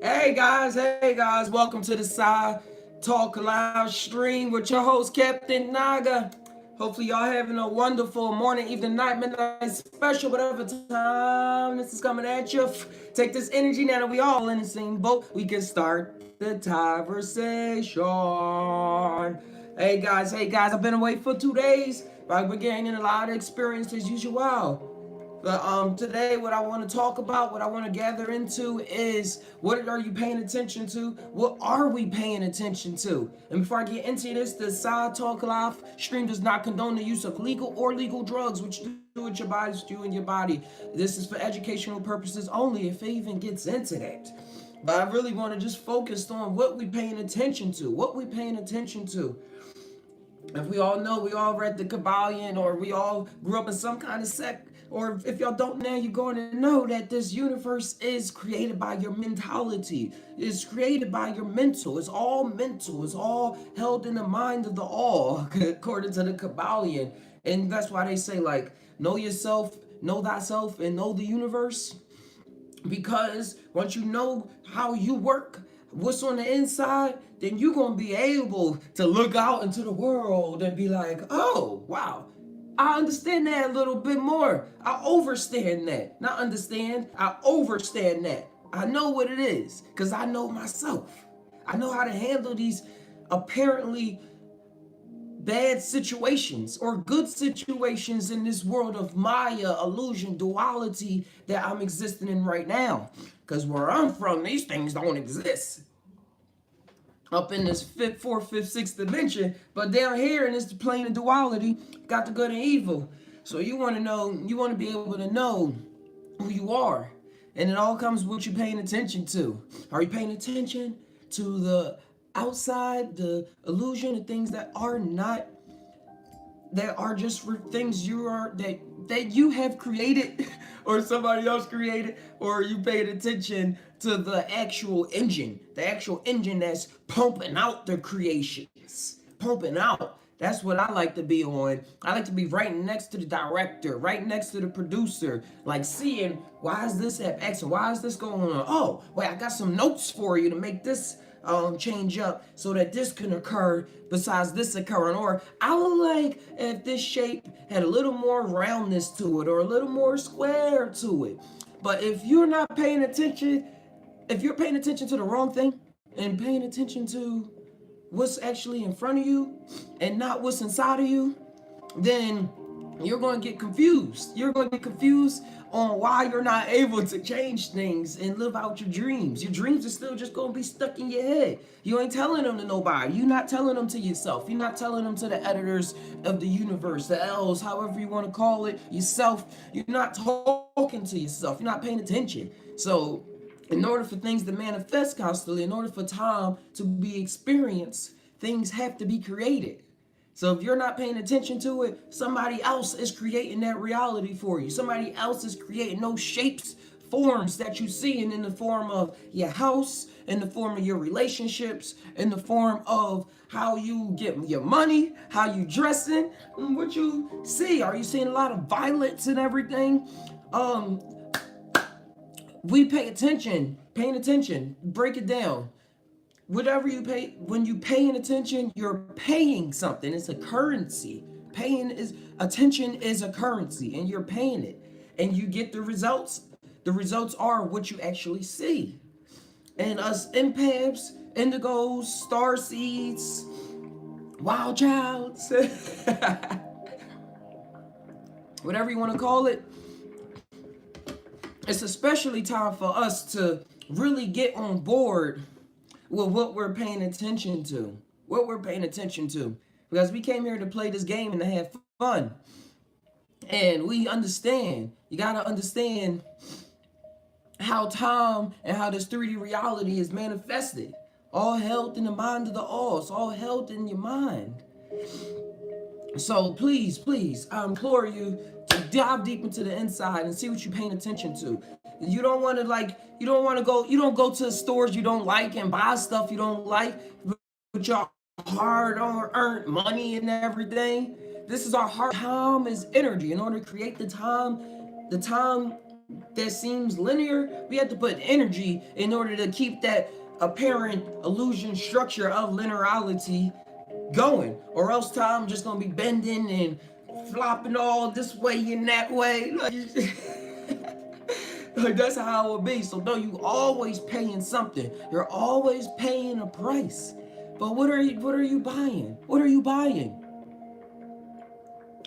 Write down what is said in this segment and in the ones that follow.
Hey guys, welcome to the Side Talk Loud stream with your host Captain Naga. Hopefully y'all having a wonderful morning, evening, night, midnight special, whatever time this is coming at you. Take this energy now that we all in the same boat. We can start the conversation. Hey guys, I've been away for 2 days, but we're gaining a lot of experience as usual. But today, what I want to talk about, what I want to gather into is what are you paying attention to? What are we paying attention to? And before I get into this, the Side Talk Live stream does not condone the use of legal or legal drugs, which do with your body, do in your body. This is for educational purposes only, if it even gets into that. But I really want to just focus on what we paying attention to. What we paying attention to. If we all know, we all read the Kabbalion, or we all grew up in some kind of sect, or if y'all don't now, you're going to know that this universe is created by your mentality. It's created by your mental. It's all mental. It's all held in the mind of the all, according to the Kabbalion. And that's why they say, like, know yourself, know thyself, and know the universe. Because once you know how you work, what's on the inside, then you're going to be able to look out into the world and be like, oh, wow, I understand that a little bit more. I overstand that. Not understand, I overstand that. I know what it is because I know myself. I know how to handle these apparently bad situations or good situations in this world of Maya, illusion, duality that I'm existing in right now. Because where I'm from, these things don't exist. Up in this fifth, fourth, fifth, sixth dimension, but down here in this plane of duality, got the good and evil. So you want to know, you want to be able to know who you are. And it all comes with what you're paying attention to. Are you paying attention to the outside, the illusion, the things that are not, that are just for things you are, that you have created or somebody else created, or you paid attention to the actual engine that's pumping out the creations, pumping out. That's what I like to be on. I like to be right next to the director, right next to the producer, like seeing why is this at X and why is this going on? Oh, wait, I got some notes for you to make this change up so that this can occur besides this occurring. Or I would like if this shape had a little more roundness to it or a little more square to it. But if you're not paying attention, if you're paying attention to the wrong thing and paying attention to what's actually in front of you and not what's inside of you, then you're going to get confused. You're going to get confused on why you're not able to change things and live out your dreams. Your dreams are still just going to be stuck in your head. You ain't telling them to nobody. You're not telling them to yourself. You're not telling them to the editors of the universe, the L's, however you want to call it, yourself. You're not talking to yourself. You're not paying attention. So in order for things to manifest constantly, in order for time to be experienced, things have to be created. So if you're not paying attention to it, somebody else is creating that reality for you. Somebody else is creating those shapes, forms that you see in the form of your house, in the form of your relationships, in the form of how you get your money, how you dressing, and what you see. Are you seeing a lot of violence and everything? We paying attention, break it down. Whatever you pay, when you paying attention, you're paying something. It's a currency. Attention is a currency, and you're paying it, and you get the results. The results are what you actually see. And us empaths, indigos, star seeds, wild childs, whatever you want to call it, it's especially time for us to really get on board with what we're paying attention to. What we're paying attention to. Because we came here to play this game and to have fun. And we understand. You got to understand how time and how this 3D reality is manifested. All held in the mind of the all. It's all held in your mind. So please, I implore you to dive deep into the inside and see what you're paying attention to. You don't want to you don't go to stores you don't like and buy stuff you don't like with your hard-earned money and everything. This is our hard time is energy. In order to create the time that seems linear, we have to put energy in order to keep that apparent illusion structure of linearity going, or else time just gonna be bending and flopping all this way and that way. Like that's how it would be. So no, you always paying something. You're always paying a price. But what are you buying? What are you buying?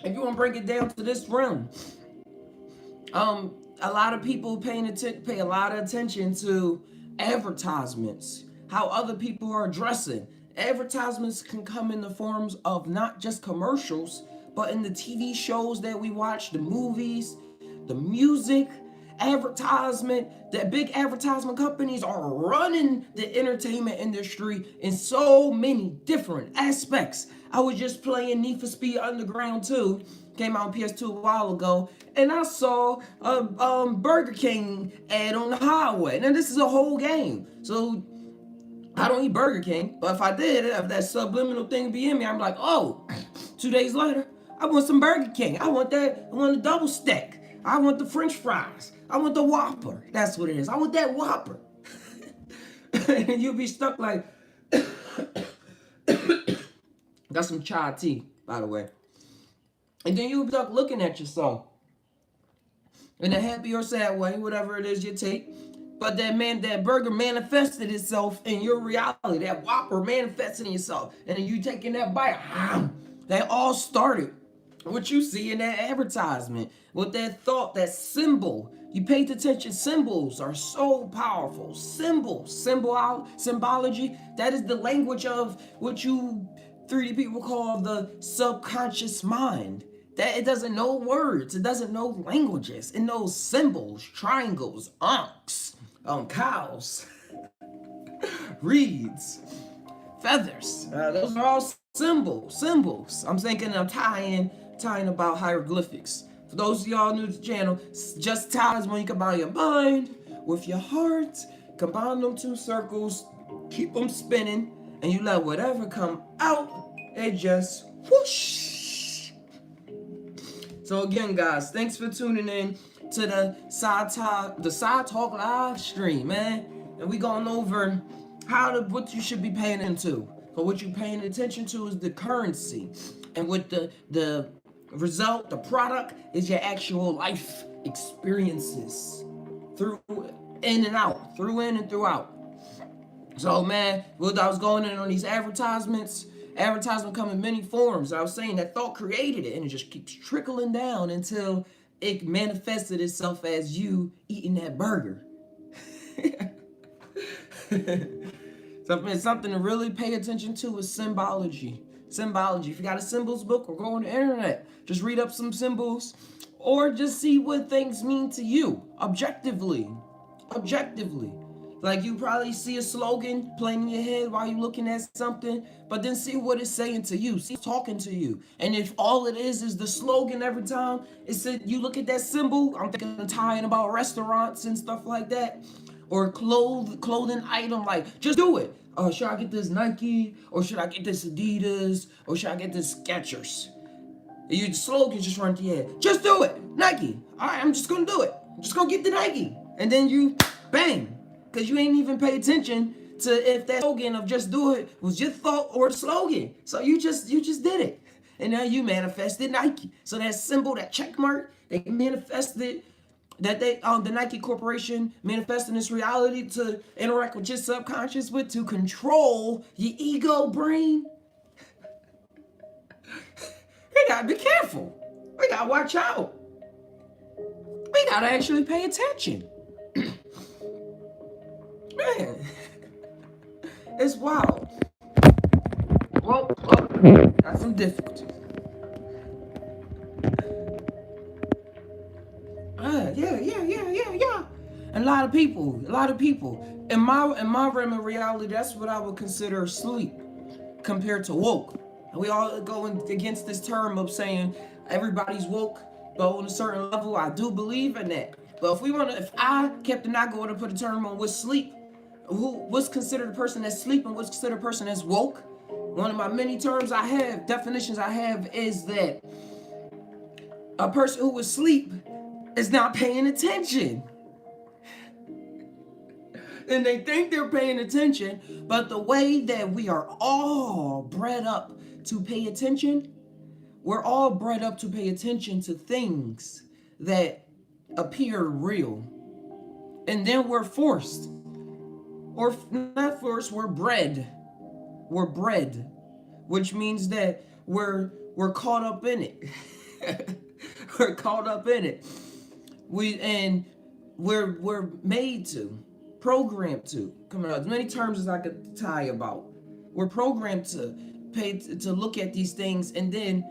If you want to break it down to this realm, a lot of people pay a lot of attention to advertisements, how other people are dressing. Advertisements can come in the forms of not just commercials, but in the TV shows that we watch, the movies, the music, advertisement. That big advertisement companies are running the entertainment industry in so many different aspects. I was just playing Need for Speed Underground 2, came out on PS2 a while ago, and I saw a Burger King ad on the highway. Now this is a whole game, so I don't eat Burger King, but if I did, if that subliminal thing be in me, I'm like, oh, 2 days later, I want some Burger King. I want the double stack. I want the French fries. I want the Whopper. That's what it is. I want that Whopper. And you'll be stuck like, got some chai tea, by the way. And then you'll be stuck looking at yourself in a happy or sad way, whatever it is you take. But that burger manifested itself in your reality. That Whopper manifested in yourself. And then you taking that bite. That all started what you see in that advertisement. With that thought, that symbol. You paid attention. Symbols are so powerful. Symbology. That is the language of what you 3D people call the subconscious mind. That it doesn't know words. It doesn't know languages. It knows symbols, triangles, ankhs, cows, reeds, feathers. Those are all symbols. I'm thinking of tying about hieroglyphics. For those of y'all new to the channel, just ties when you combine your mind with your heart, combine them two circles, keep them spinning, and you let whatever come out, it just whoosh. So again, guys, thanks for tuning in to the Side Talk live stream, man. And we going over what you should be paying into. So what you're paying attention to is the currency, and with the result, the product is your actual life experiences through in and throughout. So man, what I was going in on these advertisements come in many forms. I was saying that thought created it, and it just keeps trickling down until it manifested itself as you eating that burger. Something to really pay attention to is symbology. If you got a symbols book, or go on the internet, just read up some symbols, or just see what things mean to you objectively. Like you probably see a slogan playing in your head while you're looking at something, but then see what it's saying to you, see it's talking to you. And if all it is the slogan every time, you look at that symbol, I'm thinking of tying about restaurants and stuff like that, or clothing item, like just do it. Should I get this Nike, or should I get this Adidas, or should I get this Skechers? Your slogan just run to your head. Just do it, Nike. All right, I'm just gonna do it. I'm just gonna get the Nike, and then you bang. Because you ain't even pay attention to if that slogan of just do it was your thought or the slogan. So you just did it. And now you manifested Nike. So that symbol, that check mark, they manifested, that the Nike Corporation manifesting this reality to interact with your subconscious to control your ego brain. We gotta be careful. We gotta watch out. We gotta actually pay attention. Man, it's wild. Well, got some difficulties. Yeah. And a lot of people. In my realm of reality, that's what I would consider sleep compared to woke. And we all go against this term of saying everybody's woke, but on a certain level, I do believe in that. But if I, Captain Nago, to put a term on what's sleep, what's considered a person that's sleeping, what's considered a person that's woke, one of my many definitions I have is that a person who is asleep is not paying attention. And they think they're paying attention, but the way that we are all bred up to pay attention, we're all bred up to pay attention to things that appear real. And then we're forced, or not forced, we're bred. We're bred, which means that we're caught up in it. We're caught up in it. We're made to, programmed to. Come on, as many terms as I could tie about. We're programmed to look at these things and then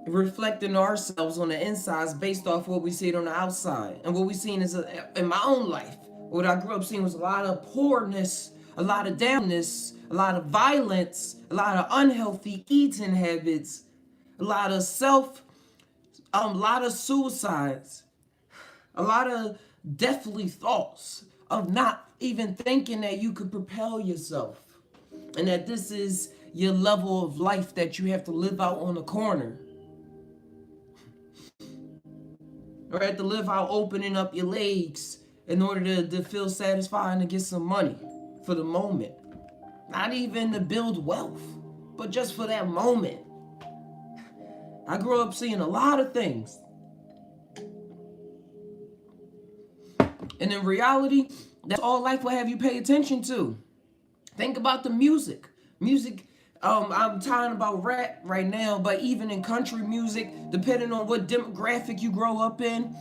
reflecting ourselves on the insides based off what we see on the outside. And what we seen is in my own life, what I grew up seeing was a lot of poorness, a lot of downness, a lot of violence, a lot of unhealthy eating habits, a lot of a lot of suicides, a lot of deathly thoughts of not even thinking that you could propel yourself and that this is your level of life that you have to live out on the corner. Or have to live out opening up your legs in order to feel satisfied and to get some money for the moment. Not even to build wealth, but just for that moment. I grew up seeing a lot of things. And in reality, that's all life will have you pay attention to. Think about the music. I'm talking about rap right now, but even in country music, depending on what demographic you grow up in,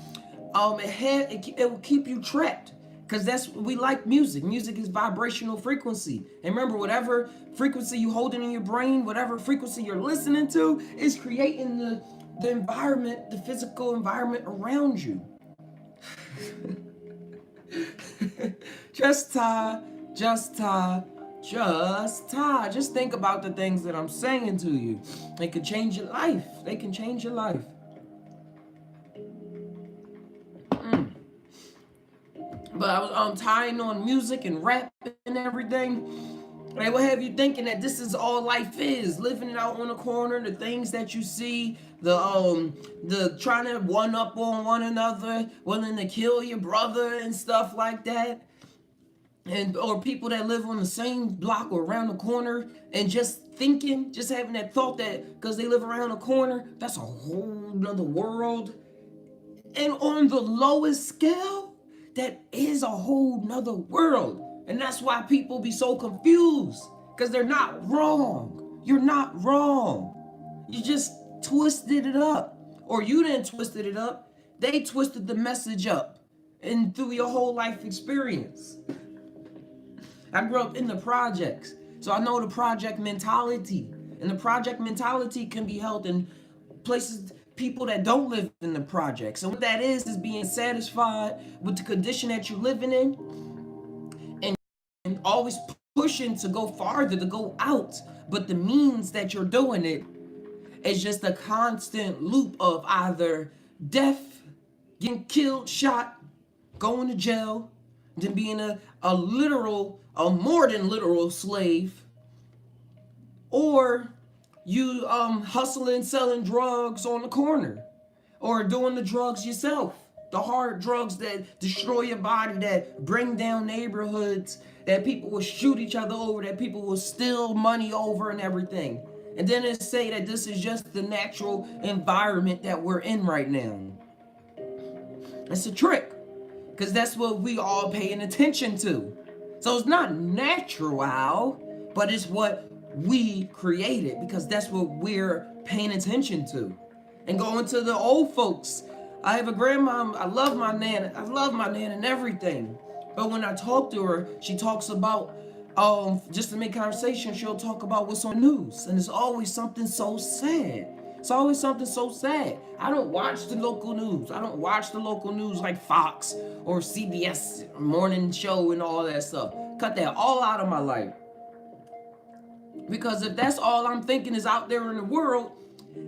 it will keep you trapped. Because we like music. Music is vibrational frequency. And remember, whatever frequency you holding in your brain, whatever frequency you're listening to, is creating the environment, the physical environment around you. Just think about the things that I'm saying to you. They can change your life. They can change your life. But I was tying on music and rap and everything. They will have you thinking that this is all life is, living it out on the corner, the things that you see, the trying to one up on one another, willing to kill your brother and stuff like that. Or people that live on the same block or around the corner and just having that thought that because they live around the corner, that's a whole nother world. And on the lowest scale, that is a whole nother world. And that's why people be so confused, because they're not wrong. You're not wrong. You just twisted it up. Or you didn't twist it up. They twisted the message up and through your whole life experience. I grew up in the projects, so I know the project mentality. And the project mentality can be held in places, people that don't live in the projects. And what that is being satisfied with the condition that you're living in and always pushing to go farther, to go out. But the means that you're doing it is just a constant loop of either death, getting killed, shot, going to jail, then being a more than literal slave, or you hustling, selling drugs on the corner, or doing the drugs yourself, the hard drugs that destroy your body, that bring down neighborhoods, that people will shoot each other over, that people will steal money over and everything. And then they say that this is just the natural environment that we're in right now. It's a trick, because that's what we all paying attention to. So it's not natural, but it's what we created, because that's what we're paying attention to. And going to the old folks, I have a grandma. I love my nana. I love my nana and everything. But when I talk to her, she talks about, just to make conversation, she'll talk about what's on the news. And it's always something so sad. It's always something so sad. I don't watch the local news. I don't watch the local news like Fox or CBS morning show and all that stuff. Cut that all out of my life. Because if that's all I'm thinking is out there in the world,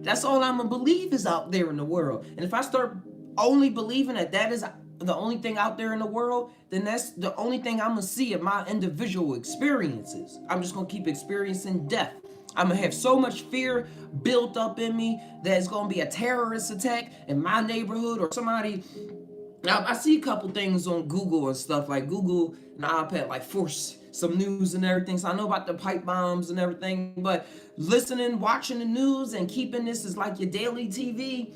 that's all I'm going to believe is out there in the world. And if I start only believing that is the only thing out there in the world, then that's the only thing I'm going to see of my individual experiences. I'm just going to keep experiencing death. I'm gonna have so much fear built up in me that it's gonna be a terrorist attack in my neighborhood or somebody. Now, I see a couple things on Google and stuff, like Google and iPad, like force some news and everything. So I know about the pipe bombs and everything, but listening, watching the news, and keeping this as like your daily TV,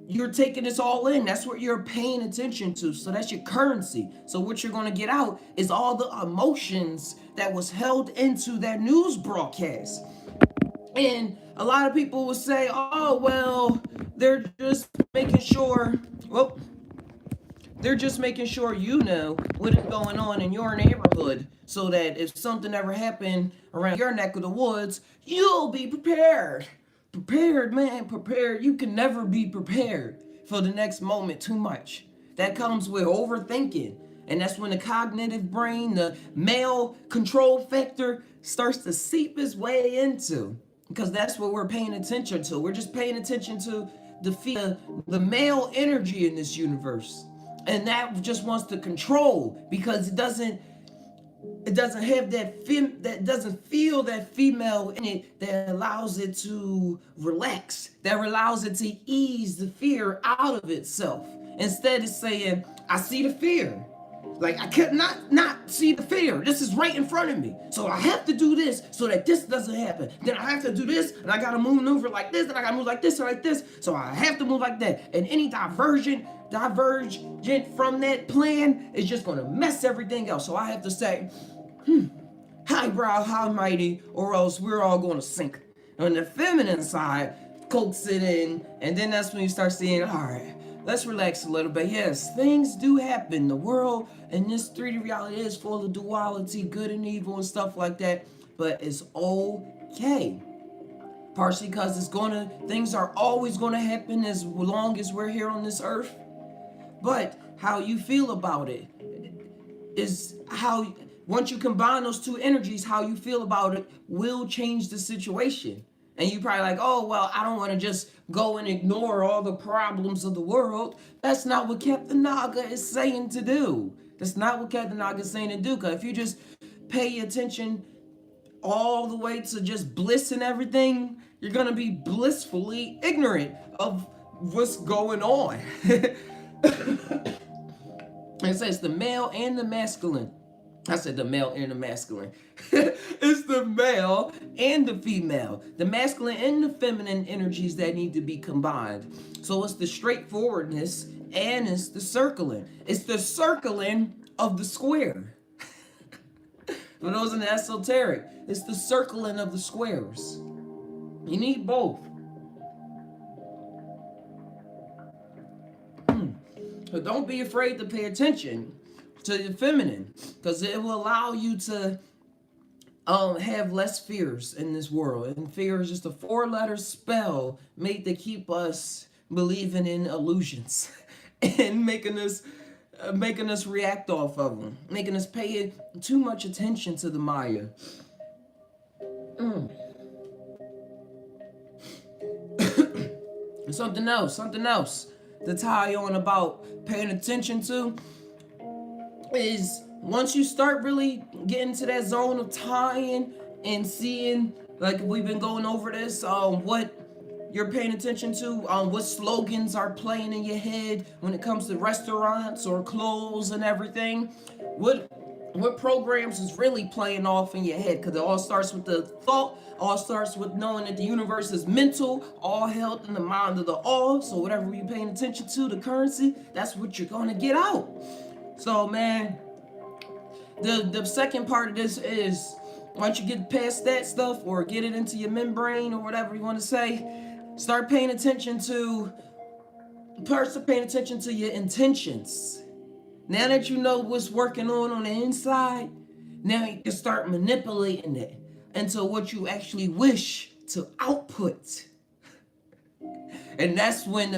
you're taking this all in. That's what you're paying attention to. So that's your currency. So what you're gonna get out is all the emotions that was held into that news broadcast. And a lot of people will say, oh, well, they're just making sure, well, they're just making sure you know what is going on in your neighborhood so that if something ever happened around your neck of the woods, you'll be prepared. Prepared, man, prepared. You can never be prepared for the next moment too much. That comes with overthinking. And that's when the cognitive brain, the male control factor, starts to seep its way into. Because that's what we're paying attention to. We're just paying attention to the male energy in this universe. And that just wants to control because it doesn't have that doesn't feel that female in it that allows it to relax, that allows it to ease the fear out of itself. Instead, it's saying, I see the fear. Like, I could not see the fear. This is right in front of me. So I have to do this so that this doesn't happen. Then I have to do this, and I gotta maneuver like this, and I gotta move like this or like this. So I have to move like that. And any divergent from that plan is just gonna mess everything else. So I have to say, highbrow, high mighty, or else we're all gonna sink. On the feminine side, coax it in, and then that's when you start seeing, all right, let's relax a little bit. Yes, things do happen. The world and this 3D reality is full of duality, good and evil and stuff like that. But it's okay. Partially because things are always gonna happen as long as we're here on this earth. But how you feel about it is how, once you combine those two energies, how you feel about it will change the situation. And you probably like, oh, well, I don't want to just go and ignore all the problems of the world. That's not what Captain Naga is saying to do. That's not what Captain Naga is saying to do. Because if you just pay attention all the way to just bliss and everything, you're going to be blissfully ignorant of what's going on. It says the male and the masculine. I said the male and the masculine. It's the male and the female. The masculine and the feminine energies that need to be combined. So it's the straightforwardness and it's the circling. It's the circling of the square. For those in the esoteric, it's the circling of the squares. You need both. But don't be afraid to pay attention to the feminine, because it will allow you to have less fears in this world. And fear is just a 4-letter spell made to keep us believing in illusions and making us react off of them, making us pay too much attention to the Maya. Something else to tie on about paying attention to is once you start really getting to that zone of tying and seeing, like we've been going over this, what you're paying attention to, what slogans are playing in your head when it comes to restaurants or clothes and everything, what programs is really playing off in your head, because it all starts with the thought, all starts with knowing that the universe is mental, all held in the mind of the all. So whatever you're paying attention to, the currency, that's what you're gonna get out. So man, the second part of this is, once you get past that stuff or get it into your membrane or whatever you want to say, start paying attention to your intentions. Now that you know what's working on the inside, now you can start manipulating it into what you actually wish to output. And that's when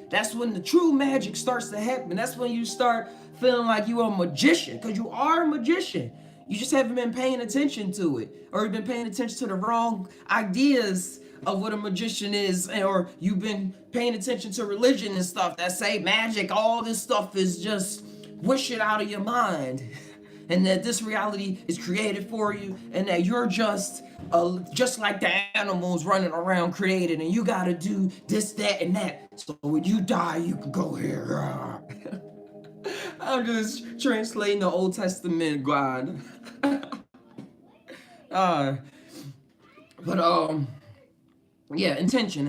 that's when the true magic starts to happen. That's when you start feeling like you're a magician, because you are a magician. You just haven't been paying attention to it, or you've been paying attention to the wrong ideas of what a magician is, or you've been paying attention to religion and stuff that say magic, all this stuff is just wish it out of your mind. and that this reality is created for you, and that you're just like the animals running around created, and you gotta do this, that, and that. So when you die, you can go here. I'm just translating the Old Testament, God. uh, but yeah, intention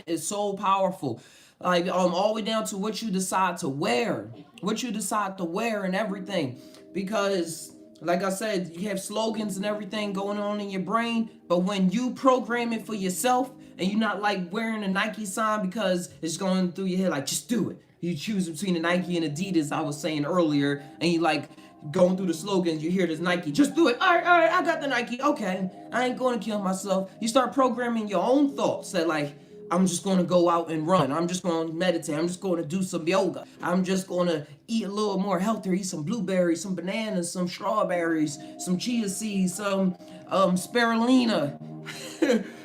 is so powerful. Like all the way down to what you decide to wear, and everything. Because like I said, you have slogans and everything going on in your brain, but when you program it for yourself, and you're not like wearing a Nike sign because it's going through your head, like just do it. You choose between the Nike and Adidas, I was saying earlier, and you like going through the slogans, you hear this Nike, just do it. All right, I got the Nike. Okay, I ain't going to kill myself. You start programming your own thoughts that like, I'm just going to go out and run. I'm just going to meditate. I'm just going to do some yoga. I'm just going to eat a little more healthier, eat some blueberries, some bananas, some strawberries, some chia seeds, some spirulina.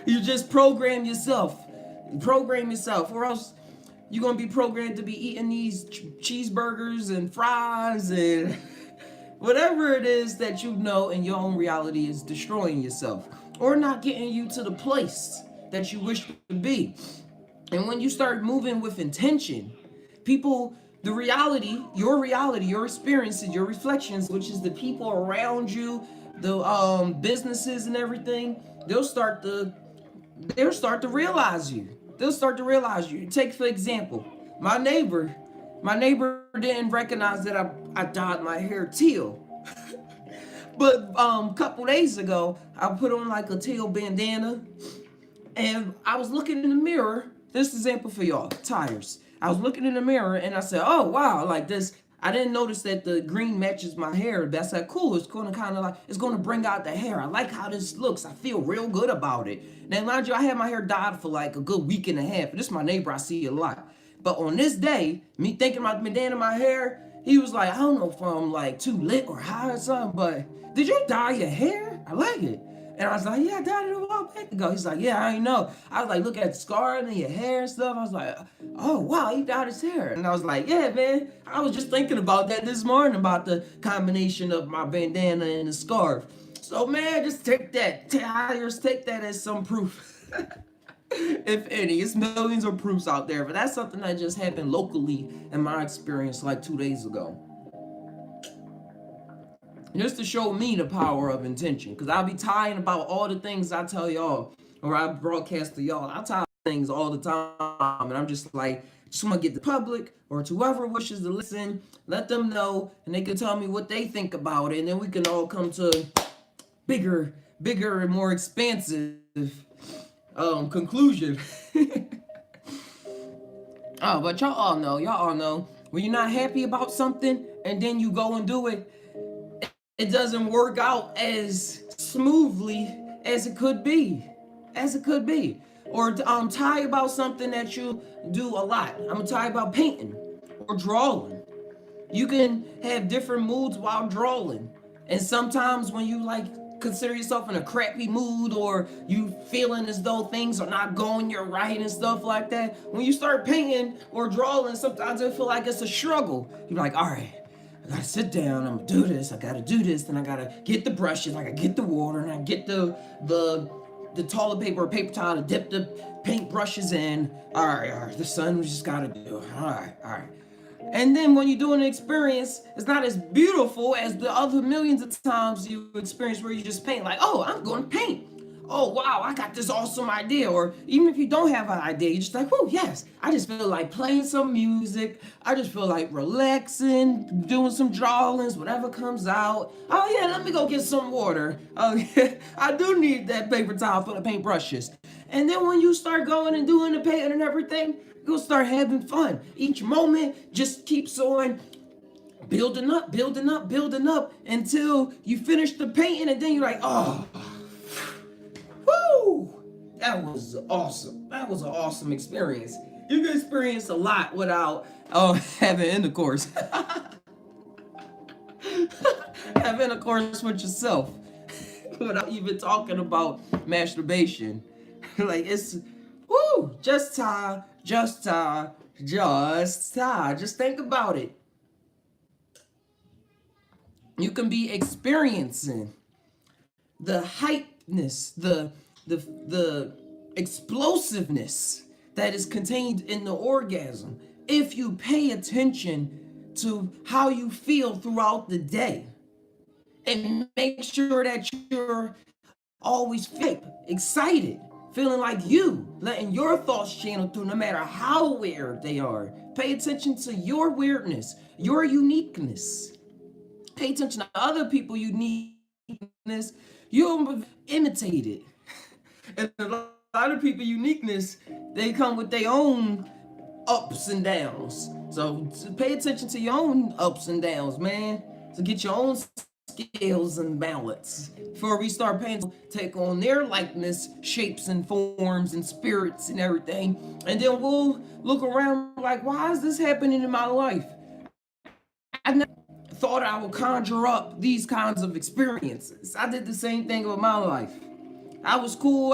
You just program yourself. Or else you're going to be programmed to be eating these cheeseburgers and fries and whatever it is that you know in your own reality is destroying yourself or not getting you to the place that you wish to be. And when you start moving with intention, people, your experiences, your reflections, which is the people around you, the businesses and everything, they'll start to realize you. Take for example, my neighbor didn't recognize that I dyed my hair teal. But a couple days ago, I put on like a teal bandana, and I was looking in the mirror. This example for y'all, Tai'ers. I was looking in the mirror and I said, oh wow, like this. I didn't notice that the green matches my hair. That's like cool. It's going to kind of like, it's going to bring out the hair. I like how this looks. I feel real good about it. Now, mind you, I had my hair dyed for like a good week and a half. This is my neighbor I see a lot. But on this day, me thinking about the bandana in my hair, he was like, I don't know if I'm like too lit or high or something, but did you dye your hair? I like it. And I was like, yeah, I dyed it a while back ago. He's like, yeah, I ain't know. I was like, look at the scar and your hair and stuff. I was like, oh, wow, he dyed his hair. And I was like, yeah, man, I was just thinking about that this morning, about the combination of my bandana and the scarf. So, man, just take that. Tai'ers, take that as some proof. If any. It's millions of proofs out there. But that's something that just happened locally in my experience like 2 days ago. Just to show me the power of intention. Because I'll be tying about all the things I tell y'all, or I broadcast to y'all. I tie things all the time. And I'm just like, just want to get the public, or to whoever wishes to listen, let them know, and they can tell me what they think about it. And then we can all come to bigger and more expansive conclusion. Oh, but y'all all know, when you're not happy about something, and then you go and do it, it doesn't work out as smoothly as it could be. Or I'm tired about something that you do a lot. I'm tired about painting or drawing. You can have different moods while drawing. And sometimes when you like consider yourself in a crappy mood, or you feeling as though things are not going your right and stuff like that, when you start painting or drawing, sometimes it feel like it's a struggle. You're like, all right, I gotta sit down, I'm gonna do this, I gotta do this, then I gotta get the brushes, I gotta get the water, and I get the toilet paper or paper towel to dip the paint brushes in. All right, the sun, we just gotta do it. All right. And then when you do an experience, it's not as beautiful as the other millions of times you experience where you just paint. Like, oh, I'm going to paint. Oh, wow, I got this awesome idea. Or even if you don't have an idea, you're just like, oh, yes, I just feel like playing some music. I just feel like relaxing, doing some drawings, whatever comes out. Oh, yeah, let me go get some water. Oh, yeah, I do need that paper towel for the paintbrushes. And then when you start going and doing the painting and everything, you'll start having fun. Each moment just keeps on building up until you finish the painting, and then you're like, oh, whoo, that was awesome. That was an awesome experience. You can experience a lot without having intercourse. Having intercourse with yourself without even talking about masturbation. Like, it's, woo, just time. Just think about it. You can be experiencing the hypeness, the explosiveness that is contained in the orgasm if you pay attention to how you feel throughout the day and make sure that you're always excited, feeling like you, letting your thoughts channel through no matter how weird they are. Pay attention to your weirdness, your uniqueness. Pay attention to other people's uniqueness. You'll imitate it. And a lot of people uniqueness, they come with their own ups and downs. So pay attention to your own ups and downs, man. So get your own scales and balance before we start paying take on their likeness, shapes and forms and spirits and everything. And then we'll look around like, why is this happening in my life? I never thought I would conjure up these kinds of experiences. I did the same thing with my life. I was cool,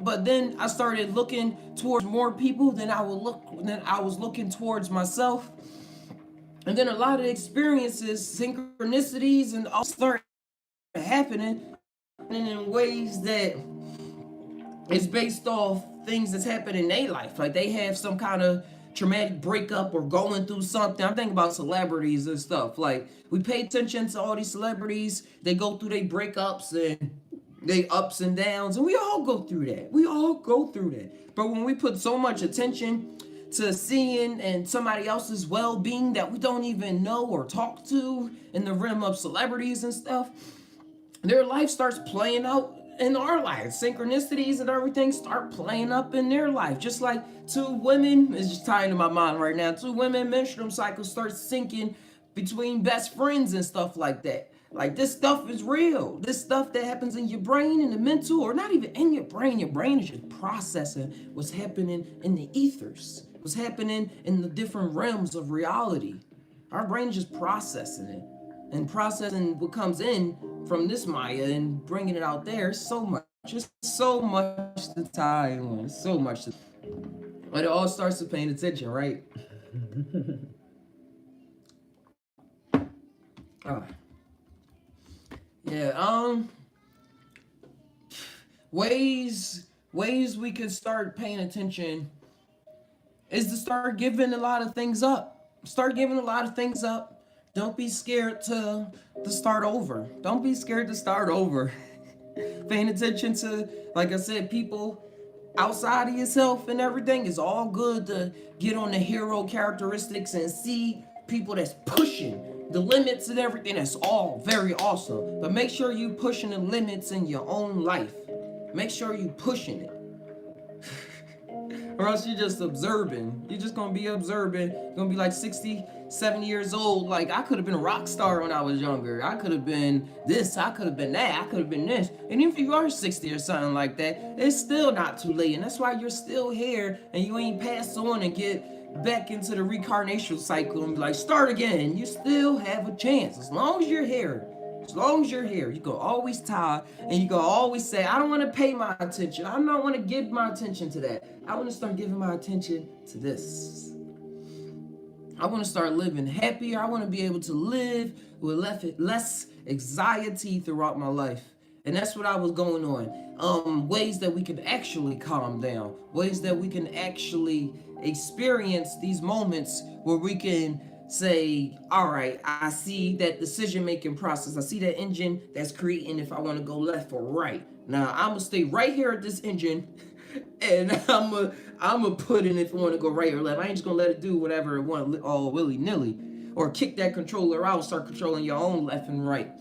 but then I started looking towards more people than I was looking towards myself. And then a lot of experiences, synchronicities, and all start happening in ways that is based off things that's happened in their life. Like they have some kind of traumatic breakup or going through something. I'm thinking about celebrities and stuff. Like we pay attention to all these celebrities. They go through their breakups and they ups and downs, and we all go through that. We all go through that. But when we put so much attention to seeing and somebody else's well-being that we don't even know or talk to in the realm of celebrities and stuff, their life starts playing out in our lives. Synchronicities and everything start playing up in their life. Just like two women, it's just tying to my mind right now, two women menstrual cycles start syncing between best friends and stuff like that. Like this stuff is real. This stuff that happens in your brain, in the mental, or not even in your brain. Your brain is just processing what's happening in the ethers, what's happening in the different realms of reality. Our brain is just processing it and processing what comes in from this Maya and bringing it out there. So much, just so much to tie on, so much. But it all starts with paying attention, right? Oh. Yeah, ways we can start paying attention is to start giving a lot of things up. Start giving a lot of things up. Don't be scared to start over. Don't be scared to start over. Paying attention to, like I said, people outside of yourself and everything is all good to get on the hero characteristics and see people that's pushing the limits and everything. That's all very awesome. But make sure you pushing the limits in your own life. Make sure you pushing it. Or else you're just observing. You're just gonna be observing. You're gonna be like 60, 70 years old. Like, I could have been a rock star when I was younger. I could have been this, I could have been that, I could have been this. And even if you are 60 or something like that, it's still not too late. And that's why you're still here and you ain't passed on and get back into the reincarnation cycle and be like, start again. You still have a chance as long as you're here. As long as you're here, you can always tie and you can always say, I don't want to pay my attention. I don't want to give my attention to that. I want to start giving my attention to this. I want to start living happier. I want to be able to live with less anxiety throughout my life. And that's what I was going on. Ways that we can actually calm down. Ways that we can actually experience these moments where we can say, all right, I see that decision-making process. I see that engine that's creating if I want to go left or right. Now, I'm going to stay right here at this engine and I'm gonna put in if I want to go right or left. I ain't just going to let it do whatever it wants all willy-nilly. Or kick that controller out, start controlling your own left and right.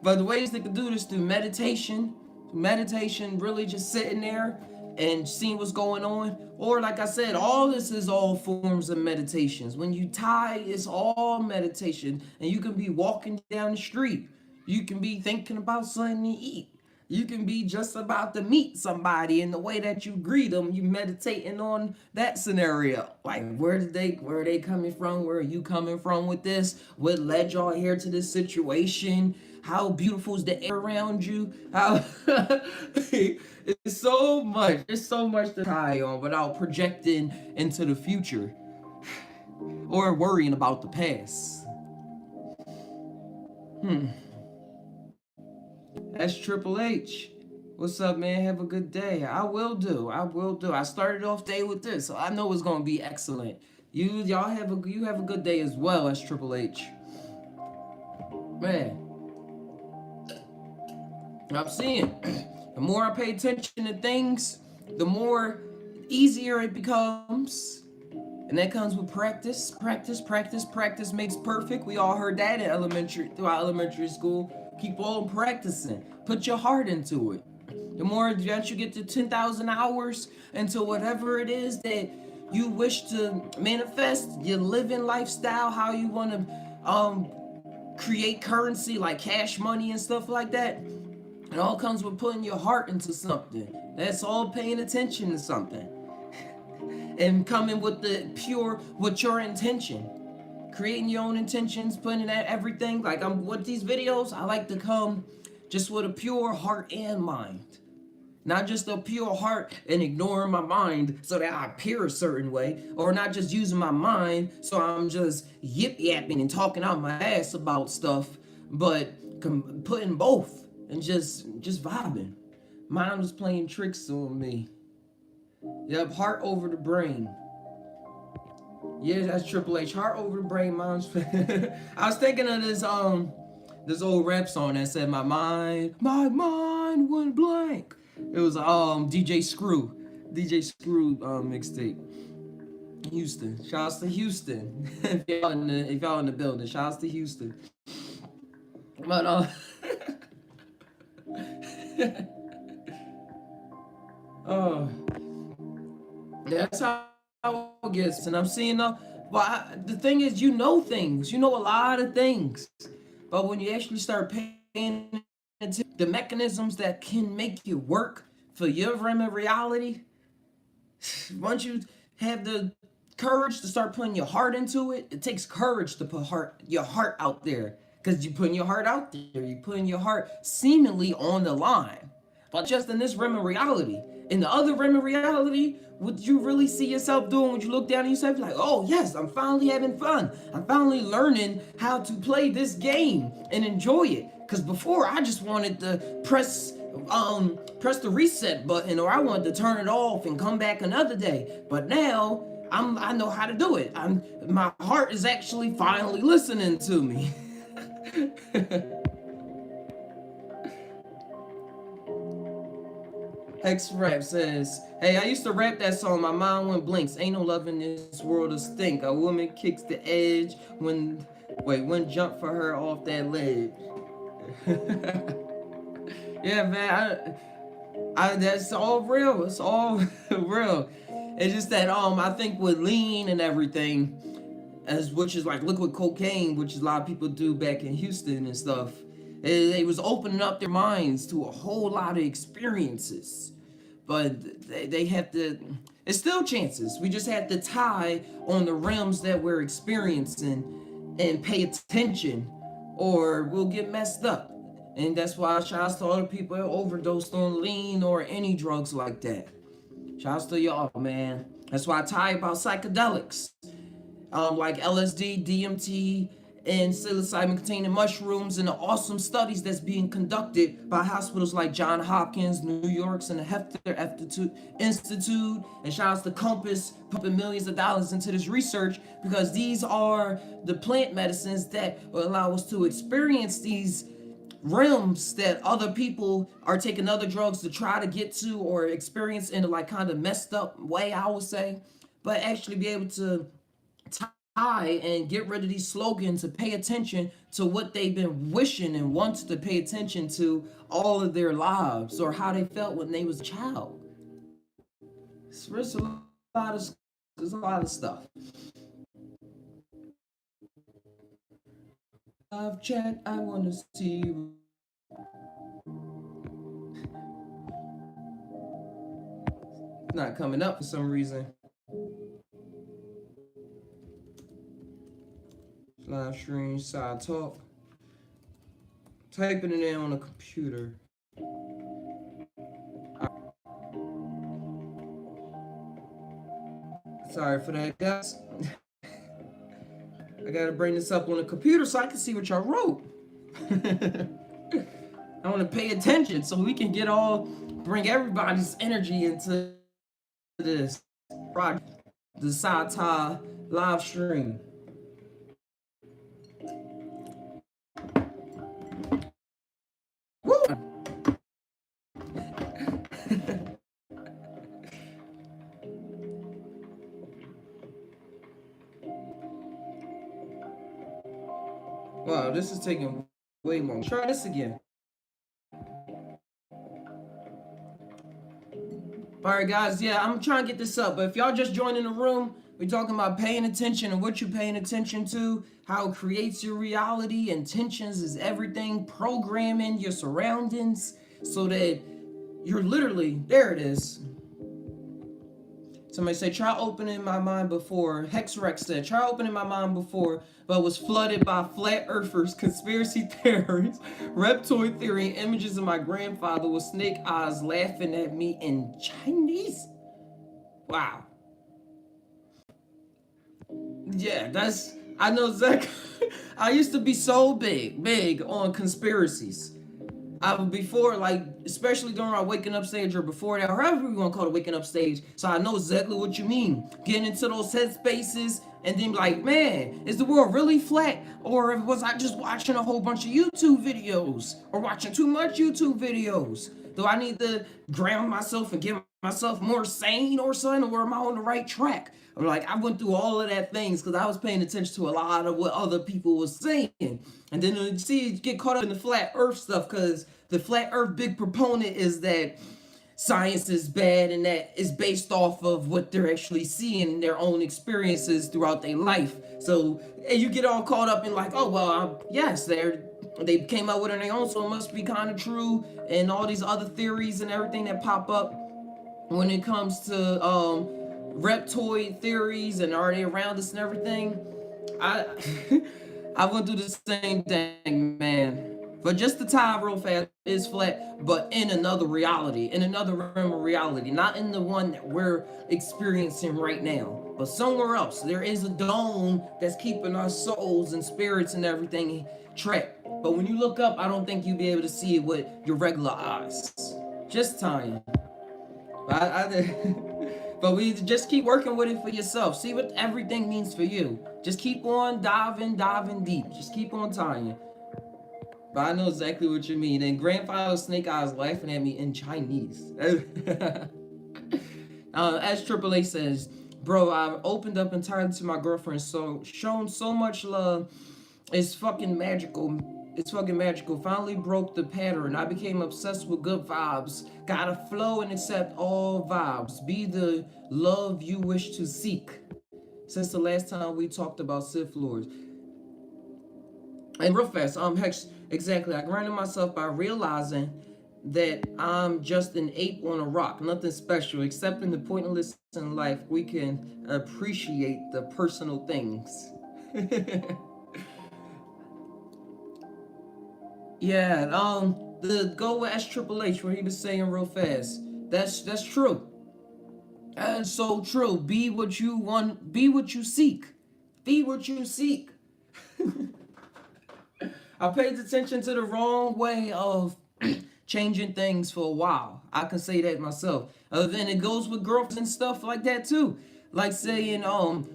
But the ways they can do this through meditation, really just sitting there and seeing what's going on. Or like I said, all this is all forms of meditations. When you tie, it's all meditation. And you can be walking down the street. You can be thinking about something to eat. You can be just about to meet somebody, and the way that you greet them, you meditating on that scenario. Like, where are they coming from? Where are you coming from with this? What led y'all here to this situation? How beautiful is the air around you? How it's so much. There's so much to tie on without projecting into the future or worrying about the past. That's Triple H. What's up, man? Have a good day. I will do. I will do. I started off day with this, so I know it's gonna be excellent. Y'all have a good day as well as Triple H. Man, I'm seeing. The more I pay attention to things, the more easier it becomes. And that comes with practice. Practice makes perfect. We all heard that throughout elementary school. Keep on practicing. Put your heart into it. The more that you get to 10,000 hours into whatever it is that you wish to manifest, your living lifestyle, how you want to create currency like cash money and stuff like that. It all comes with putting your heart into something. That's all paying attention to something. And coming with your intention. Creating your own intentions, putting that everything. Like with these videos, I like to come just with a pure heart and mind. Not just a pure heart and ignoring my mind so that I appear a certain way, or not just using my mind so I'm just yip-yapping and talking out my ass about stuff, but putting both and just vibing. Mine was playing tricks on me. Yep, heart over the brain. Yeah, that's Triple H. Heart over the brain, mom's. I was thinking of this old rap song that said my mind went blank. It was DJ Screw mixtape. Houston. Shouts to Houston. if y'all in the building, shouts to Houston. But that's how it gets. And I'm seeing the thing is, you know things. You know a lot of things. But when you actually start paying attention to the mechanisms that can make you work for your realm of reality, once you have the courage to start putting your heart into it, it takes courage to put your heart out there. Because you're putting your heart out there. You're putting your heart seemingly on the line. But just in this realm of reality. In the other realm of reality, would you really see yourself doing when you look down at yourself? Like, oh yes, I'm finally having fun. I'm finally learning how to play this game and enjoy it. Because before, I just wanted to press the reset button, or I wanted to turn it off and come back another day. But now, I know how to do it. My heart is actually finally listening to me. X-Rap says, hey, I used to rap that song, my mind went blinks. Ain't no love in this world to stink. A woman kicks the edge when jump for her off that ledge. Yeah, man, that's all real. It's all real. It's just that I think with lean and everything, which is like liquid cocaine, which a lot of people do back in Houston and stuff, it was opening up their minds to a whole lot of experiences. But they have to, it's still chances. We just have to tie on the realms that we're experiencing and pay attention, or we'll get messed up. And that's why shouts to all the people that overdosed on lean or any drugs like that. Shouts to y'all, man. That's why I tie about psychedelics. Like LSD, DMT, and psilocybin-containing mushrooms, and the awesome studies that's being conducted by hospitals like Johns Hopkins, New York's, and the Hefter Institute. And shout out to Compass, pumping millions of dollars into this research, because these are the plant medicines that will allow us to experience these realms that other people are taking other drugs to try to get to or experience in a like kind of messed up way, I would say. But actually be able to tie and get rid of these slogans and pay attention to what they've been wishing and wanted to pay attention to all of their lives, or how they felt when they was a child. There's a lot of stuff. Live chat, I wanna see you. It's not coming up for some reason. Live stream, side talk. Typing it in on a computer. Sorry for that, guys. I gotta bring this up on the computer so I can see what y'all wrote. I want to pay attention so we can bring everybody's energy into this project, the Sci live stream. Woo! Wow, this is taking way more. Try this again. All right, guys. Yeah, I'm trying to get this up, but if y'all just joined in the room, we're talking about paying attention and what you're paying attention to, how it creates your reality. Intentions is everything. Programming your surroundings so that you're literally, there it is. Somebody said, try opening my mind before. Hexrex said, try opening my mind before, but was flooded by flat earthers, conspiracy theories, reptoid theory, and images of my grandfather with snake eyes laughing at me in Chinese. Wow. Yeah, I know Zach. I used to be so big on conspiracies. Before, like, especially during our waking up stage or before that, or however we want to call it, waking up stage. So I know exactly what you mean. Getting into those headspaces and then like, man, is the world really flat? Or was I just watching a whole bunch of YouTube videos or watching too much YouTube videos? Do I need to ground myself and get myself more sane or something? Or am I on the right track? Or like, I went through all of that things because I was paying attention to a lot of what other people was saying. And then you see, you get caught up in the flat earth stuff because the flat earth big proponent is that science is bad and that is based off of what they're actually seeing in their own experiences throughout their life. So and you get all caught up in like, oh, well, yes, they came out with it on their own, so it must be kind of true. And all these other theories and everything that pop up when it comes to reptoid theories and are they around us and everything. I I went through the same thing, man. But just the tie real fast is flat, but in another reality, in another realm of reality, not in the one that we're experiencing right now, but somewhere else. There is a dome that's keeping our souls and spirits and everything trapped. But when you look up, I don't think you'll be able to see it with your regular eyes. Just tying. But we just keep working with it for yourself. See what everything means for you. Just keep on diving deep. Just keep on tying. But I know exactly what you mean. And Grandfather Snake Eyes laughing at me in Chinese. As AAA says, bro, I've opened up entirely to my girlfriend, so shown so much love. It's fucking magical. It's fucking magical. Finally broke the pattern. I became obsessed with good vibes. Gotta flow and accept all vibes. Be the love you wish to seek. Since the last time we talked about Sith Lords. And real fast, Hex, exactly. I grounded myself by realizing that I'm just an ape on a rock. Nothing special. Accepting the pointless in life, we can appreciate the personal things. Yeah, the go with S Triple H where he was saying real fast. That's true. That's so true. Be what you want. Be what you seek. Be what you seek. I paid attention to the wrong way of changing things for a while. I can say that myself. Then it goes with girls and stuff like that too. Like saying,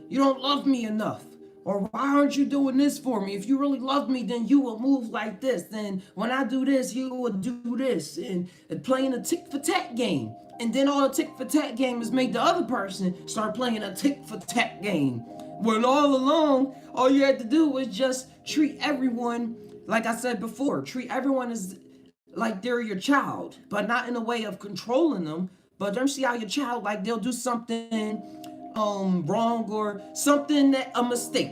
you don't love me enough. Or why aren't you doing this for me? If you really love me, then you will move like this. Then when I do this, you will do this. And playing a tick for tat game. And then all the tick for tat game is make the other person start playing a tick for tat game. When all along, all you had to do was just treat everyone, like I said before, treat everyone as like they're your child, but not in a way of controlling them. But don't see how your child, like they'll do something wrong or something a mistake,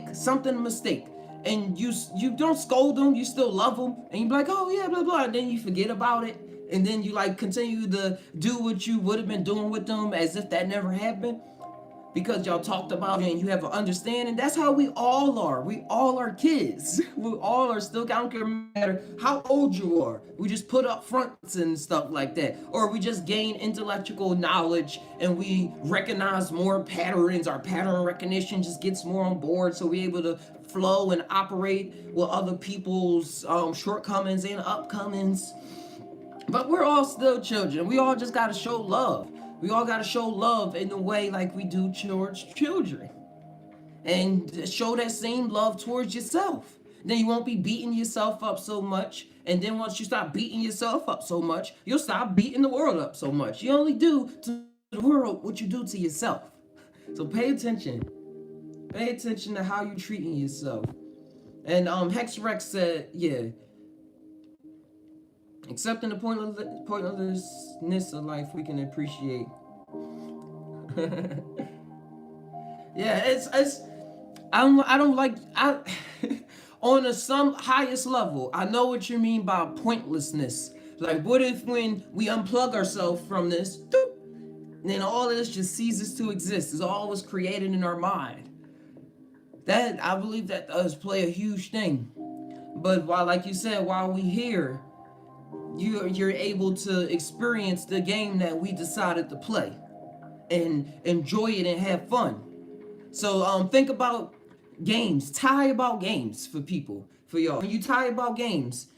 and you don't scold them, you still love them, and you be like, oh yeah, blah blah, and then you forget about it, and then you like continue to do what you would have been doing with them as if that never happened, because y'all talked about it and you have an understanding. That's how we all are. We all are kids. We all are still, I don't care matter how old you are. We just put up fronts and stuff like that. Or we just gain intellectual knowledge and we recognize more patterns. Our pattern recognition just gets more on board, so we're able to flow and operate with other people's shortcomings and upcomings. But we're all still children. We all just gotta show love. We all gotta show love in the way like we do towards children. And show that same love towards yourself. Then you won't be beating yourself up so much. And then once you stop beating yourself up so much, you'll stop beating the world up so much. You only do to the world what you do to yourself. So pay attention. Pay attention to how you're treating yourself. And Hexrex said, yeah, accepting the pointlessness of life we can appreciate. Yeah, it's I don't like on a some highest level, I know what you mean by pointlessness. Like, what if when we unplug ourselves from this, then all of this just ceases to exist? It's all was created in our mind. That, I believe that does play a huge thing. But while, like you said, while we here, you're able to experience the game that we decided to play and enjoy it and have fun. So think about games. Tie about games for people, for y'all. When you tie about games,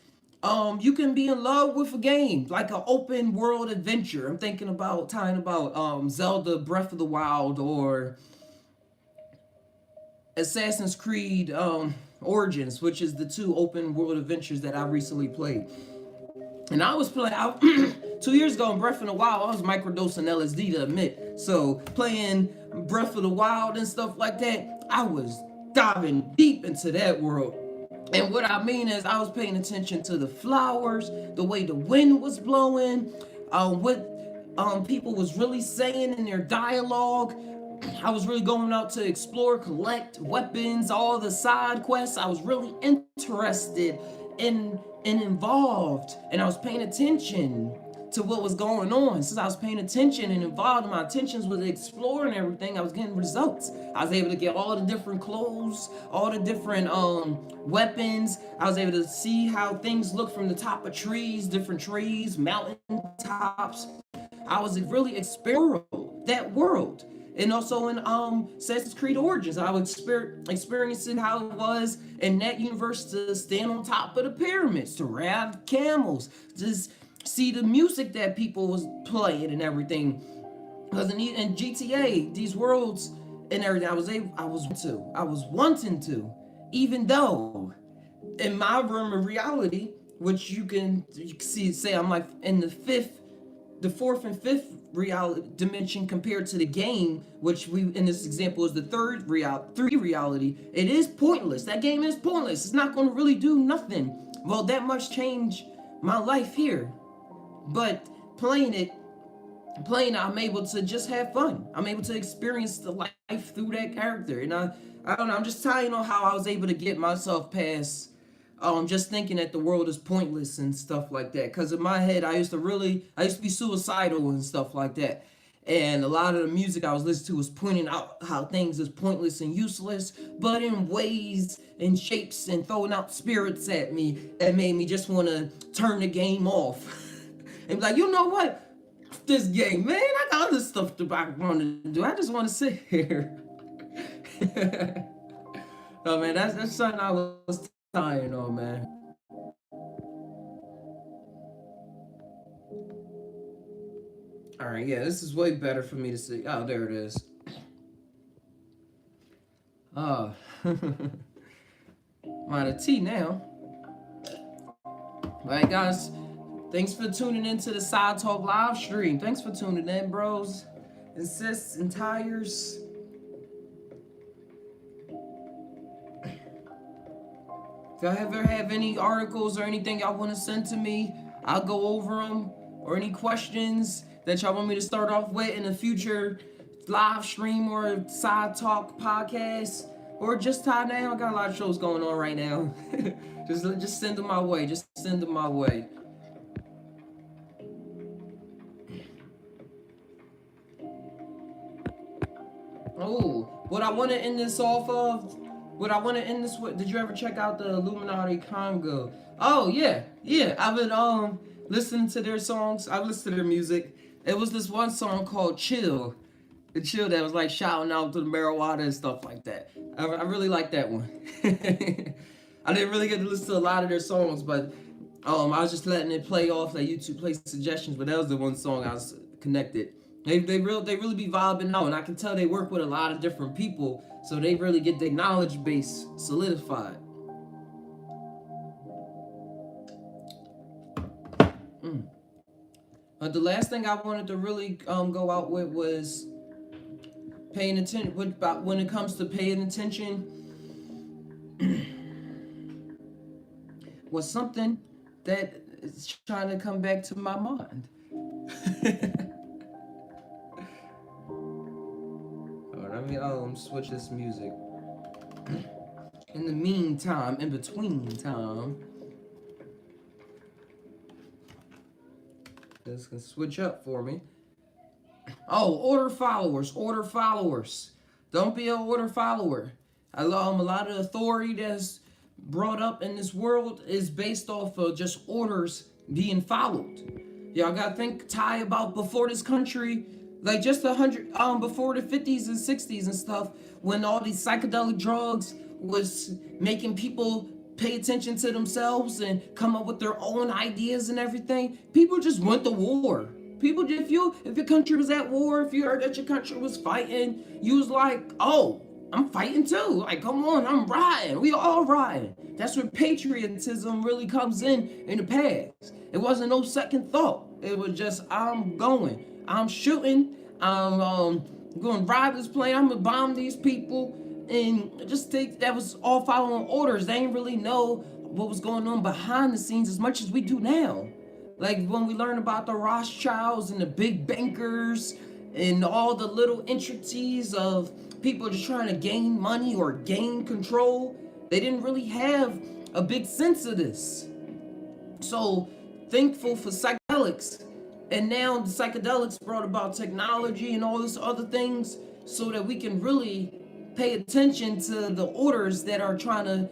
you can be in love with a game, like an open world adventure. I'm thinking about tying about Zelda Breath of the Wild or Assassin's Creed Origins, which is the two open world adventures that I recently played. And I was playing out 2 years ago in Breath of the Wild. I was microdosing LSD, to admit. So playing Breath of the Wild and stuff like that, I was diving deep into that world. And what I mean is, I was paying attention to the flowers, the way the wind was blowing, what people was really saying in their dialogue. I was really going out to explore, collect weapons, all the side quests. I was really interested in and involved, and I was paying attention to what was going on. Since I was paying attention and involved, my attentions was exploring everything, I was getting results. I was able to get all the different clothes, all the different weapons. I was able to see how things look from the top of trees, different trees, mountain tops. I was really exploring that world. And also in Assassin's Creed Origins, I was experiencing how it was in that universe to stand on top of the pyramids, to ride camels, just see the music that people was playing and everything. Because in GTA, these worlds and everything, I was wanting to, even though in my room of reality, which you can say I'm like in the fourth and fifth reality dimension compared to the game, which we in this example is the third reality. It is pointless. That game is pointless. It's not going to really do nothing. Well, that much changed my life here, but playing, I'm able to just have fun. I'm able to experience the life through that character, and I don't know. I'm just tying on how I was able to get myself past just thinking that the world is pointless and stuff like that. Because in my head, I used to be suicidal and stuff like that. And a lot of the music I was listening to was pointing out how things is pointless and useless, but in ways and shapes and throwing out spirits at me that made me just want to turn the game off. And be like, you know what? This game, man, I got other stuff to want to do. I just want to sit here. Oh, man, that's something I was tying on, man. All right, yeah, this is way better for me to see. Oh, there it is. Oh, I'm out of tea now. All right, guys, thanks for tuning into the Side Talk live stream. Thanks for tuning in, bros and sis and Tai'ers. If y'all ever have any articles or anything y'all want to send to me, I'll go over them. Or any questions that y'all want me to start off with in a future live stream or Side Talk podcast, or just tie down. I got a lot of shows going on right now. just send them my way. Just send them my way. Oh, what I want to end this off of. What I want to end this with, did you ever check out the Illuminati Congo? Oh, yeah. I've been listening to their songs. I've listened to their music. It was this one song called Chill. The chill that was like shouting out to the marijuana and stuff like that. I really like that one. I didn't really get to listen to a lot of their songs, but I was just letting it play off like YouTube play suggestions. But that was the one song I was connected. They really be vibing out, and I can tell they work with a lot of different people, so they really get their knowledge base solidified. But the last thing I wanted to really go out with was paying attention. When it comes to paying attention, was something that is trying to come back to my mind. Let me switch this music. In the meantime, in between time, this can switch up for me. Oh, order followers. Don't be an order follower. A lot of authority that's brought up in this world is based off of just orders being followed. Y'all gotta think, about before this country, like just before the 50s and 60s and stuff, when all these psychedelic drugs was making people pay attention to themselves and come up with their own ideas and everything. People just went to war. People, if your country was at war, if you heard that your country was fighting, you was like, oh, I'm fighting too. Like, come on, I'm riding. We all riding. That's where patriotism really comes in the past. It wasn't no second thought. It was just, I'm going. I'm shooting. I'm going to ride this plane. I'm going to bomb these people. And just think that was all following orders. They didn't really know what was going on behind the scenes as much as we do now. Like when we learn about the Rothschilds and the big bankers and all the little intricacies of people just trying to gain money or gain control, they didn't really have a big sense of this. So thankful for psychedelics. And now the psychedelics brought about technology and all this other things so that we can really pay attention to the orders that are trying to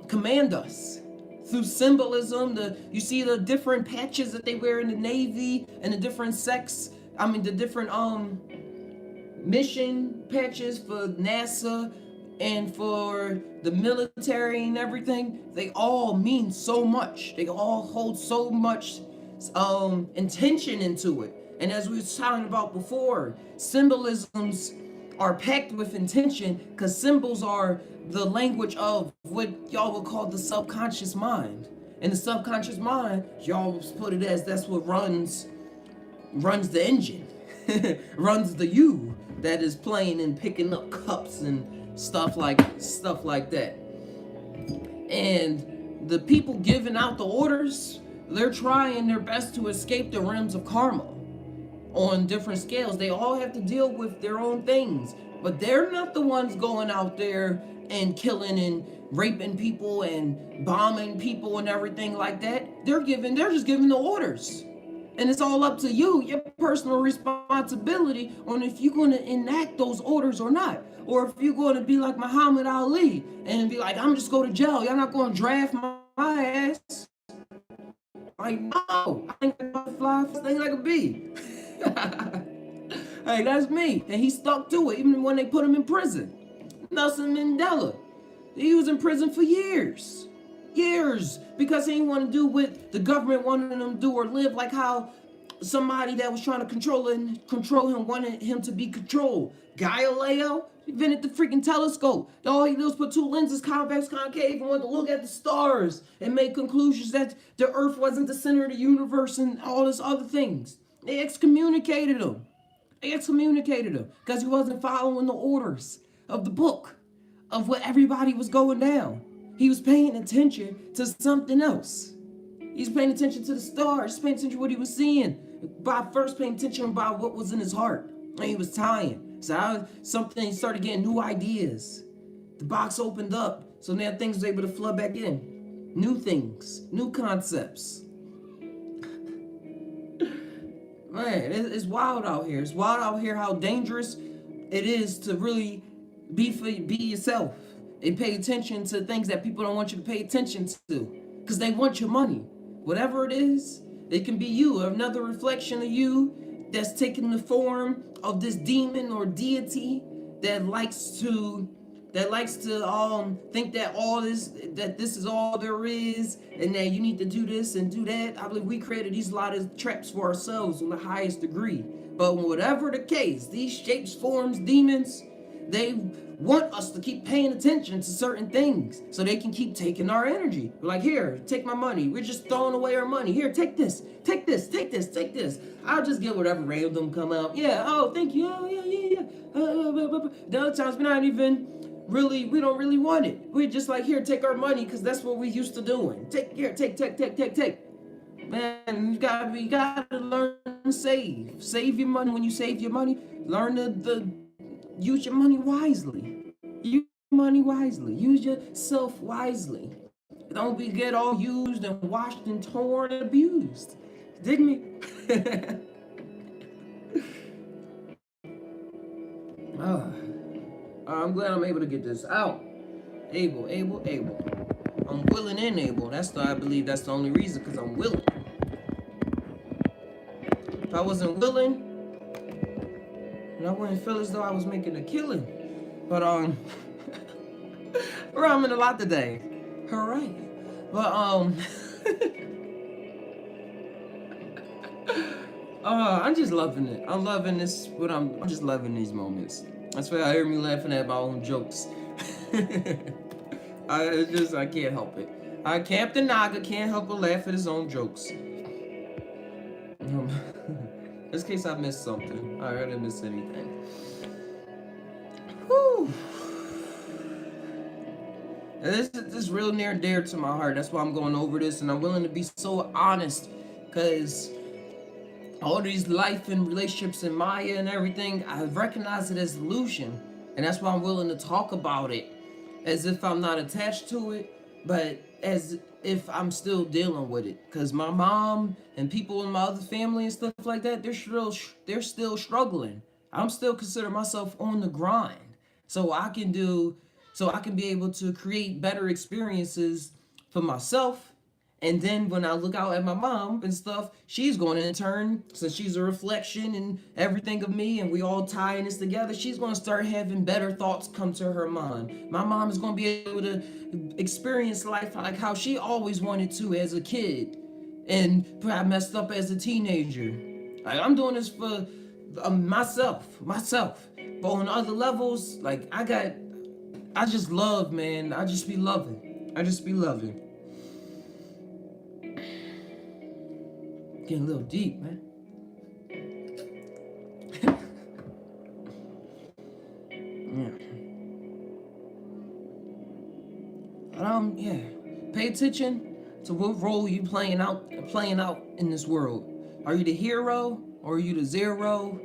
command us. Through symbolism, you see the different patches that they wear in the Navy and the different the different mission patches for NASA and for the military and everything. They all mean so much. They all hold so much intention into it. And as we were talking about before, symbolisms are packed with intention because symbols are the language of what y'all would call the subconscious mind. And the subconscious mind, y'all put it as that's what runs the engine, runs the you that is playing and picking up cups and stuff like that. And the people giving out the orders, they're trying their best to escape the realms of karma on different scales. They all have to deal with their own things, but they're not the ones going out there and killing and raping people and bombing people and everything like that. They're just giving the orders. And it's all up to you, your personal responsibility on if you're going to enact those orders or not. Or if you're going to be like Muhammad Ali and be like, I'm just going to jail. Y'all not going to draft my ass. Like, no, I think I can fly thing like a bee. Hey, that's me. And he stuck to it even when they put him in prison. Nelson Mandela, he was in prison for years, because he didn't want to do what the government wanted him to do or live like how somebody that was trying to control him wanted him to be controlled. Galileo invented the freaking telescope. All he did was put two lenses, convex, concave, and went to look at the stars and make conclusions that the earth wasn't the center of the universe and all this other things. They excommunicated him because he wasn't following the orders of the book of what everybody was going down. He was paying attention to something else. He's paying attention to the stars, paying attention to what he was seeing. By first paying attention about what was in his heart. And he was tying. So he started getting new ideas. The box opened up. So now things was able to flood back in. New things, new concepts. Man, it's wild out here. It's wild out here how dangerous it is to really be yourself and pay attention to things that people don't want you to pay attention to because they want your money. Whatever it is, it can be you, another reflection of you that's taking the form of this demon or deity that likes to think that this is all there is, and that you need to do this and do that. I believe we created these lot of traps for ourselves on the highest degree. But whatever the case, these shapes, forms, demons, they want us to keep paying attention to certain things so they can keep taking our energy. Like, here, take my money. We're just throwing away our money. Here, take this, take this, take this, take this. I'll just get whatever random come out. Yeah, oh, thank you. Oh, yeah. The other times we don't really want it. We're just like, here, take our money, because that's what we used to doing. Take. Man, you gotta learn to save. Save your money. When you save your money, learn to use your money wisely. Use your money wisely. Use yourself wisely. Don't get all used and washed and torn and abused. Dig me? I'm glad I'm able to get this out. Able. I'm willing and able. I believe that's the only reason, because I'm willing. If I wasn't willing, I wouldn't feel as though I was making a killing. But we're in a lot today. All right. But I'm just loving it. I'm loving this. But I'm just loving these moments. That's why I hear me laughing at my own jokes. I can't help it. Captain Naga can't help but laugh at his own jokes. Just in case I missed something. I didn't miss anything. Whew. This is real near and dear to my heart. That's why I'm going over this, and I'm willing to be so honest, because all these life and relationships and Maya and everything, I recognize it as illusion. And that's why I'm willing to talk about it as if I'm not attached to it, but as if I'm still dealing with it. Because my mom and people in my other family and stuff like that, they're still struggling. I'm still consider myself on the grind. So I can be able to create better experiences for myself. And then when I look out at my mom and stuff, she's going to, in turn, since she's a reflection and everything of me, and we all tying this together, she's going to start having better thoughts come to her mind. My mom is going to be able to experience life like how she always wanted to as a kid, and perhaps messed up as a teenager. Like, I'm doing this for myself. But on other levels, like, I just love, man. I just be loving. Getting a little deep, man. Yeah. Pay attention to what role you playing out in this world. Are you the hero, or are you the zero?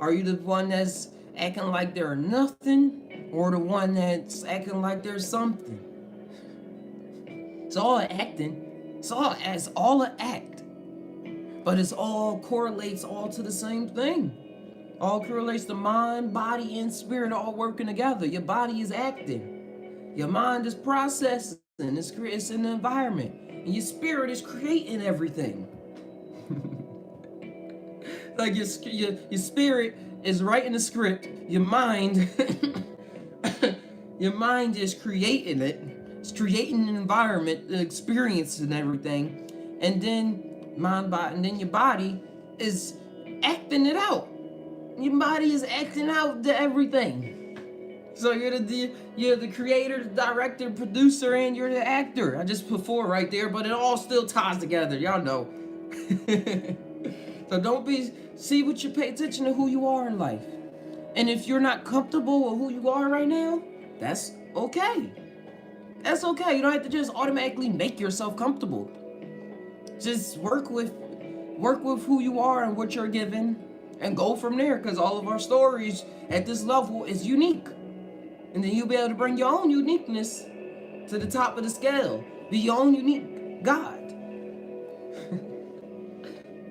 Are you the one that's acting like they're nothing, or the one that's acting like there's something? It's all acting. It's all an act. But it's all correlates all to the same thing. All correlates to mind, body, and spirit all working together. Your body is acting. Your mind is processing. It's in the environment. And your spirit is creating everything. Like your spirit is writing the script. Your mind is creating it. It's creating an environment, the experience and everything. And then and then your body is acting it out. Your body is acting out to everything. So you're the creator, the director, producer, and you're the actor. I just put 4 right there, but it all still ties together. Y'all know. So pay attention to who you are in life. And if you're not comfortable with who you are right now, that's okay. That's okay. You don't have to just automatically make yourself comfortable. Just work with who you are and what you're given, and go from there, because all of our stories at this level is unique. And then you'll be able to bring your own uniqueness to the top of the scale. Be your own unique God.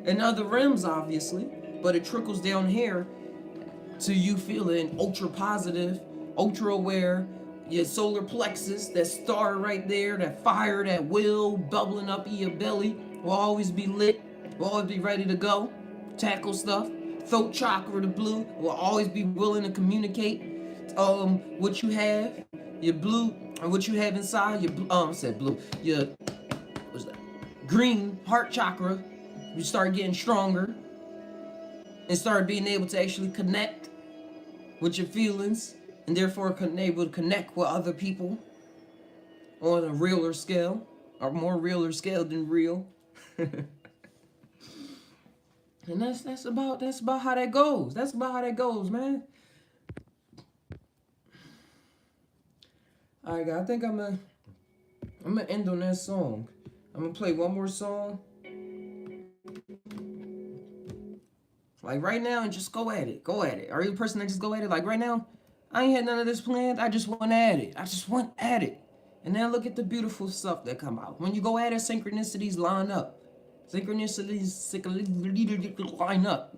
In other realms, obviously, but it trickles down here to you feeling ultra positive, ultra aware, your solar plexus, that star right there, that fire, that will bubbling up in your belly will always be lit, will always be ready to go. tackle stuff. Throat chakra, the blue, will always be willing to communicate what you have. Your blue, or what you have inside. Your I said blue. Your what's that? Green heart chakra. You start getting stronger and start being able to actually connect with your feelings, and therefore able to connect with other people on a realer scale, or more realer scale than real. And that's about how that goes. That's about how that goes, man. All right, guys. I think I'm gonna end on that song. I'm gonna play one more song. Like right now, and just go at it. Go at it. Are you a person that just go at it? Like right now, I ain't had none of this planned. I just went at it. I just went at it. And then look at the beautiful stuff that come out. When you go at it, synchronicities line up. Synchronicities line up.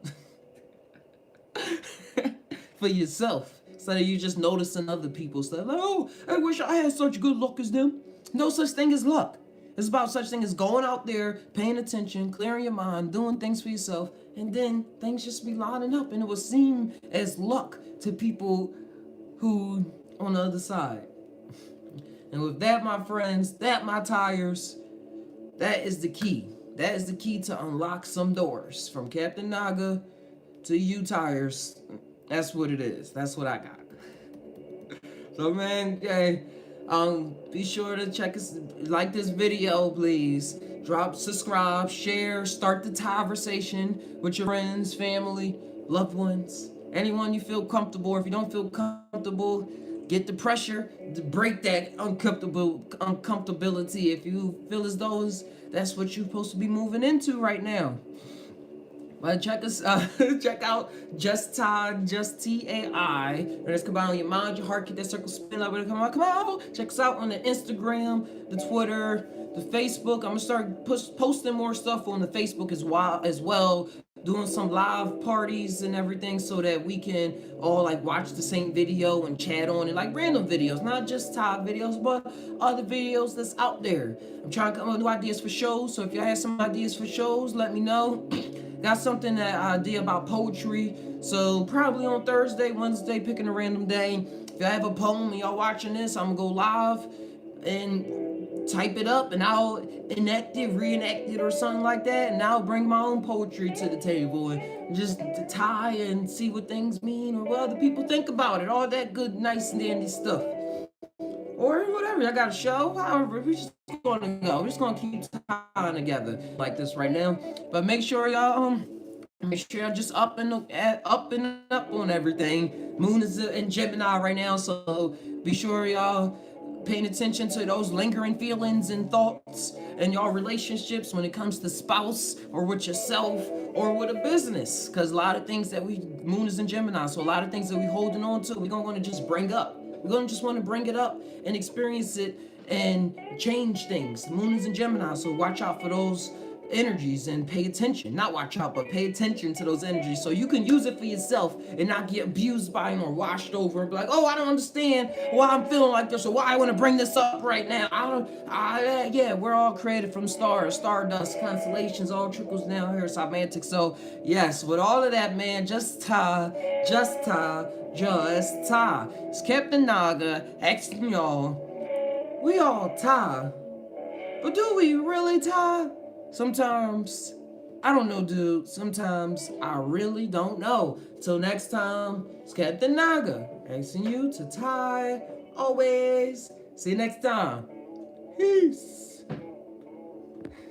For yourself. So that you just noticing other people's stuff. Like, oh, I wish I had such good luck as them. No such thing as luck. It's about such thing as going out there, paying attention, clearing your mind, doing things for yourself, and then things just be lining up, and it will seem as luck to people who on the other side. And with that, my friends, that my Tai'ers, that is the key. That is the key to unlock some doors. From Captain Naga to you Tai'ers. That's what it is. That's what I got. So man, hey, be sure to check us, like this video, please. Drop, subscribe, share, start the conversation with your friends, family, loved ones, anyone you feel comfortable. Or if you don't feel comfortable, get the pressure to break that uncomfortability. If you feel as though that's what you're supposed to be moving into right now. But check us check out Just Tai, just T-A-I. And it's combined with your mind, your heart, keep that circle spin like when it come on. Check us out on the Instagram, the Twitter, the Facebook. I'm gonna start posting more stuff on the Facebook as well. Doing some live parties and everything so that we can all like watch the same video and chat on it, like random videos, not just top videos, but other videos that's out there. I'm trying to come up with new ideas for shows, so if y'all have some ideas for shows, let me know. Got something that idea about poetry, so probably on Thursday, Wednesday, picking a random day. If y'all have a poem and y'all watching this, I'm gonna go live and type it up, and I'll enact it, reenact it, or something like that, and I'll bring my own poetry to the table and just tie and see what things mean or what other people think about it, all that good, nice, and dandy stuff. Or whatever, I got a show, however, we're just gonna go. We're just gonna keep tying together like this right now. But make sure y'all just up and up on everything. Moon is in Gemini right now, so be sure y'all paying attention to those lingering feelings and thoughts and y'all relationships when it comes to spouse or with yourself or with a business. Because a lot of things that Moon is in Gemini, so a lot of things that we holding on to, we're gonna want to just bring up. We're going to just want to bring it up and experience it and change things. The Moon is in Gemini, so watch out for those energies and pay attention. Not watch out, but pay attention to those energies so you can use it for yourself and not get abused by them or washed over and be like, oh, I don't understand why I'm feeling like this or why I want to bring this up right now. Yeah, we're all created from stars, stardust, constellations, all trickles down here, semantics. So yes, with all of that, man, just tie. It's Captain Naga asking y'all, we all tie, but do we really tie? Sometimes, I don't know, dude. Sometimes I really don't know. Till next time, it's Captain Naga asking you to tie always. See you next time. Peace.